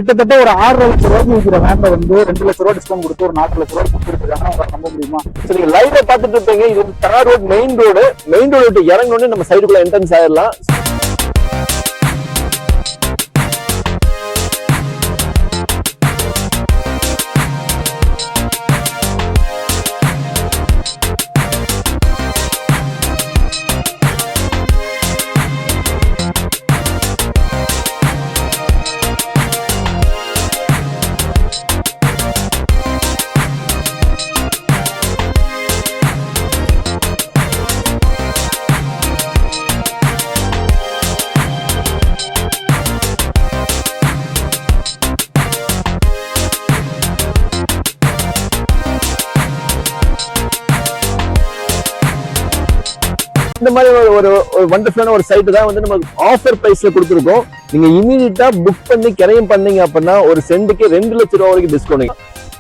கிட்டத்தட்ட ஒரு 6 லட்சம் ரூபாய்க்கு விற்கிற வேன்ல வந்து 2 லட்சம் ரூபாய் டிஸ்கவுண்ட் கொடுத்து ஒரு 4 லட்சம் ரூபாய் கொடுத்துருக்காங்க. உங்களால நம்ப முடியுமா? சோ நீங்க லைவ்ல பாத்துட்டு இருப்பீங்க. இது வந்து தார் ரோட் மெயின் ரோடு இறங்கணும்னு நம்ம சைடுக்குள்ள என்ட்ரன்ஸ் ஆயிடலாம். இந்த மாதிரி ஒரு வண்டர்ஃபுல்லான ஒரு சைட்டு தான் வந்து நம்ம ஆஃபர் பிரைஸ்ல கொடுத்துருக்கோம். நீங்க இமீடியட்டா புக் பண்ணி கிரையம் பண்ணீங்க அப்படின்னா ஒரு சென்ட்டுக்கு 2 லட்சம் ரூபாய் வரைக்கும் டிஸ்கவுண்ட்.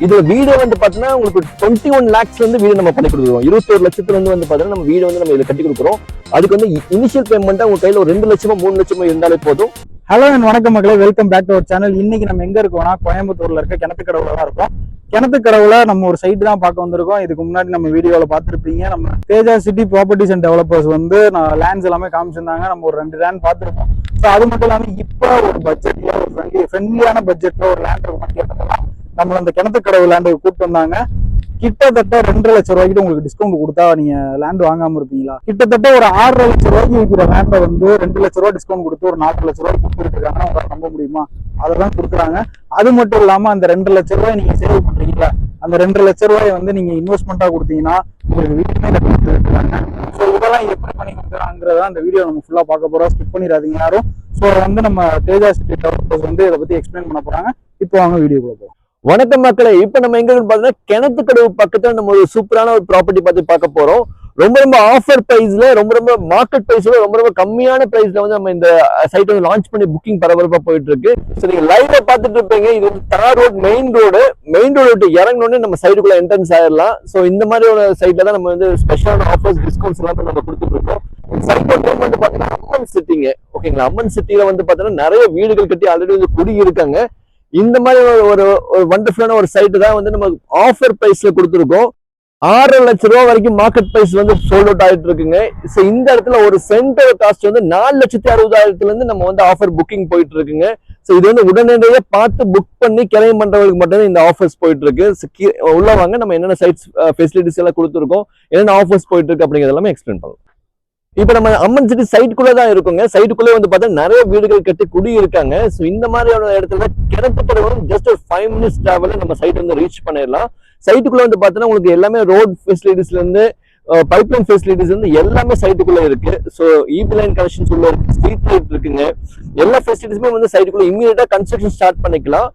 இதுல வீடு வந்து பாத்தீங்கன்னா உங்களுக்கு 21 lakhs வந்து வீடு நம்ம பண்ணி கொடுக்குறோம். 21 லட்சத்துல வந்து பாத்தீங்கன்னா நம்ம வீடு வந்து நம்ம இதுல கட்டி கொடுக்குறோம். அதுக்கு வந்து இனிஷியல் பேமெண்டா உங்க கையில ஒரு 2 லட்சமோ 3 லட்சமோ இருந்தாலே போதும். ஹலோ அண்ட் வணக்கம் மக்களே, welcome back to our channel. இன்னைக்கு நம்ம எங்க இருக்கோம்னா கோயம்புத்தூர்ல இருக்க கிணத்துக்கடவுல தான் இருக்கோம். கிணத்துக்கடவுல நம்ம ஒரு சைட் தான் பார்க்க வந்திருக்கோம். இதுக்கு முன்னாடி நம்ம வீடியோல பார்த்துருப்பீங்க. நம்ம Teja city properties and developers வந்து லேண்ட்ஸ் எல்லாமே காமிச்சிருந்தாங்க. நம்ம ஒரு 2 லேண்ட் பார்த்துருக்கோம். ஸோ அது மட்டும் இல்லாமல் இப்போ ஒரு பட்ஜெட்ல ஒரு ஃப்ரெண்ட்லியான பட்ஜெட்ல ஒரு லேண்ட் இருக்கும் கேட்டதெல்லாம் நம்ம அந்த கிணத்துக்கடவு லேண்டுக்கு கூப்பிட்டு வந்தாங்க. கிட்டத்தட்ட 2 லட்சம் ரூபாய்க்கு உங்களுக்கு டிஸ்கவுண்ட் கொடுத்தா நீங்க லேண்ட் வாங்காம இருப்பீங்களா? கிட்டத்தட்ட ஒரு 6 லட்சம் ரூபாய்க்கு விற்கிற லேண்ட வந்து 2 லட்சம் ரூபாய் டிஸ்கவுண்ட் கொடுத்து ஒரு 4 லட்சம் ரூபாய்க்கு கொடுத்துருக்காங்க. உங்களால நம்ப முடியுமா? அதெல்லாம் கொடுக்குறாங்க. அது மட்டும் இல்லாம அந்த 2 லட்சம் ரூபாய் நீங்க சேவ் பண்றீங்களா, அந்த 2 லட்சம் ரூபாய் வந்து நீங்க இன்வெஸ்ட்மெண்டா கொடுத்தீங்கன்னா உங்களுக்கு வீட்டுமே கொடுத்து இருக்காங்க. ஸோ இதெல்லாம் எப்படி பண்ணி கொடுக்குறாங்கிறத அந்த வீடியோ நம்ம ஃபுல்லா பார்க்க போறோம். ஸ்கிப் பண்ணிடாதீங்க யாரும். ஸோ வந்து நம்ம தேஜா சிட்டி டெவலப்பர்ஸ் வந்து இதை பத்தி எக்ஸ்பிளைன் பண்ண போறாங்க. இப்போ வாங்க வீடியோக்குள்ள போறோம். வணக்கம் மக்களே, இப்ப நம்ம எங்க பாத்தீங்கன்னா கிணத்துக்கடவு பக்கத்துல நம்ம ஒரு சூப்பரான ஒரு ப்ராப்பர்ட்டி பார்த்து பார்க்க போறோம். ரொம்ப ஆஃபர் பிரைஸ்ல ரொம்ப மார்க்கெட் பிரைஸ்ல ரொம்ப கம்மியான பிரைஸ்ல வந்து நம்ம இந்த சைட் வந்து லான்ச் பண்ணி புக்கிங் பரபரப்பா போயிட்டு இருக்கு. சோ நீங்க லைவ்ல பாத்துட்டு இருப்பீங்க. இது வந்து தார் ரோட் மெயின் ரோடு இறங்கணும்னு நம்ம சைடுக்குள்ள என்ட்ரன்ஸ் ஆயிடலாம். சோ இந்த மாதிரி ஒரு சைட்ல தான் நம்ம வந்து ஸ்பெஷலான ஆஃபர்ஸ் டிஸ்கவுண்ட்ஸ் எல்லாம் நம்ம கொடுத்துட்டு இருக்கோம். சைட்டோட நேம் வந்து பாத்தீங்கன்னா அம்மன் சிட்டிங்க. ஓகேங்களா? அம்மன் சிட்டில வந்து பாத்தீங்கன்னா நிறைய வீடுகள் கட்டி ஆல்ரெடி வந்து குடி இருக்காங்க. இந்த மாதிரி ஒரு வண்டர்ஃபுல்லான ஒரு சைட்டு தான் வந்து நம்ம ஆஃபர் பிரைஸ்ல கொடுத்துருக்கோம். 6 லட்சம் ரூபாய் வரைக்கும் மார்க்கெட் பிரைஸ் வந்து சோல்ட் அவுட் ஆயிட்டு இருக்குங்க. சோ இந்த இடத்துல ஒரு சென்டர் காஸ்ட் வந்து 4,60,000 இருந்து நம்ம வந்து ஆஃபர் புக்கிங் போயிட்டு இருக்குங்க. சோ இது வந்து உடனடியாக பார்த்து புக் பண்ணி கிரையம் பண்றவங்களுக்கு மட்டும் இந்த ஆஃபர்ஸ் போயிட்டு இருக்கு. உள்ள வாங்க, நம்ம என்னென்ன சைட்ஸ் ஃபெசிலிட்டிஸ் எல்லாம் கொடுத்துருக்கோம், என்னென்ன ஆஃபர்ஸ் போயிட்டு இருக்கு அப்படிங்கிறது எல்லாமே எக்ஸ்பிளைன் பண்ணலாம். இப்ப நம்ம அம்மன் சிட்டி சைட்டுக்குள்ள தான் இருக்குங்க. சைட்டுக்குள்ளே வந்து பார்த்தா நிறைய வீடுகள் கட்டி குடி இருக்காங்க. ஸோ இந்த மாதிரியான இடத்துல கிணத்துக்கடவு ஜஸ்ட் ஒரு 5 minutes டிராவல் நம்ம சைட் வந்து ரீச் பண்ணிடலாம். சைட்டுக்குள்ள வந்து பார்த்தோன்னா உங்களுக்கு எல்லாமே ரோட் ஃபெசிலிட்டிஸ்ல இருந்து பைப்லைன் ஃபெசிலிட்டிஸ் வந்து எல்லாமே சைட்டுக்குள்ள இருக்கு. ஸோ ஈபி லைன் கனெக்ஷன்ஸ் உள்ள இருக்கு, ஸ்ட்ரீட் லைட் இருக்குங்க. எல்லா ஃபெசிலிட்டிஸுமே வந்து சைட்டுக்குள்ள இமீடியட்டா கன்ஸ்ட்ரக்ஷன் ஸ்டார்ட் பண்ணிக்கலாம்.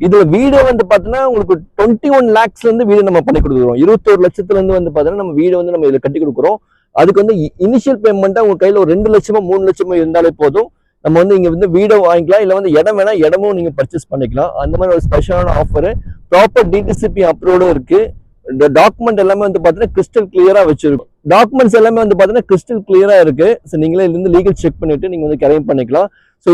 இதுல வீடு வந்து பாத்தீங்கன்னா உங்களுக்கு 21 lakhs இருந்து வீடு நம்ம பண்ணி கொடுக்குறோம். 21 லட்சத்துல இருந்து வந்து பாத்தீங்கன்னா நம்ம வீடு வந்து நம்ம இதுல கட்டி கொடுக்குறோம். அதுக்கு வந்து இனிஷியல் பேமெண்டா உங்க கையில ஒரு 2 லட்சமோ 3 லட்சமோ இருந்தாலே போதும். நம்ம வந்து இங்க வந்து வீடை வாங்கிக்கலாம், இல்ல வந்து இடம் வேணா இடமும் நீங்க பர்ச்சேஸ் பண்ணிக்கலாம். அந்த மாதிரி ஒரு ஸ்பெஷலான ஆஃபர். ப்ராப்பர் டிடிசிபி அப்ரூவ்டும் இருக்கு. இந்த டாக்குமெண்ட் எல்லாமே வந்து பாத்தீங்கன்னா கிறிஸ்டல் கிளியரா வச்சிருக்கும். டாக்குமெண்ட்ஸ் எல்லாமே வந்து பாத்தீங்கன்னா கிறிஸ்டல் கிளியரா இருக்கு. ஸோ நீங்களே இதுல இருந்து லீகல் செக் பண்ணிட்டு நீங்க வந்து கிரைம் பண்ணிக்கலாம். ஸோ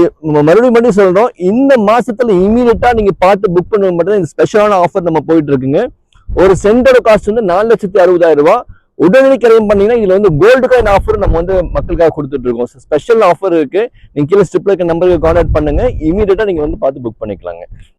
மறுபடியும் சொல்றோம், இந்த மாசத்துல இமீடியட்டா நீங்க பார்த்து புக் பண்ண மட்டும் இந்த ஸ்பெஷலான ஆஃபர் நம்ம போயிட்டு இருக்குங்க. ஒரு சென்டோட காஸ்ட் வந்து 4,60,000 ரூபாய். உடனடி கிரைம் பண்ணீங்கன்னா இதுல வந்து கோல்டு காயின் ஆஃபர் நம்ம வந்து மக்களுக்காக கொடுத்துட்டு இருக்கோம். ஸ்பெஷல் ஆஃபர் இருக்கு. நீங்க கீழே ஸ்ட்ரிப்ல இருக்க நம்பருக்கு கான்டாக்ட் பண்ணுங்க. இமீடியட்டா நீங்க வந்து பார்த்து புக் பண்ணிக்கலாங்க.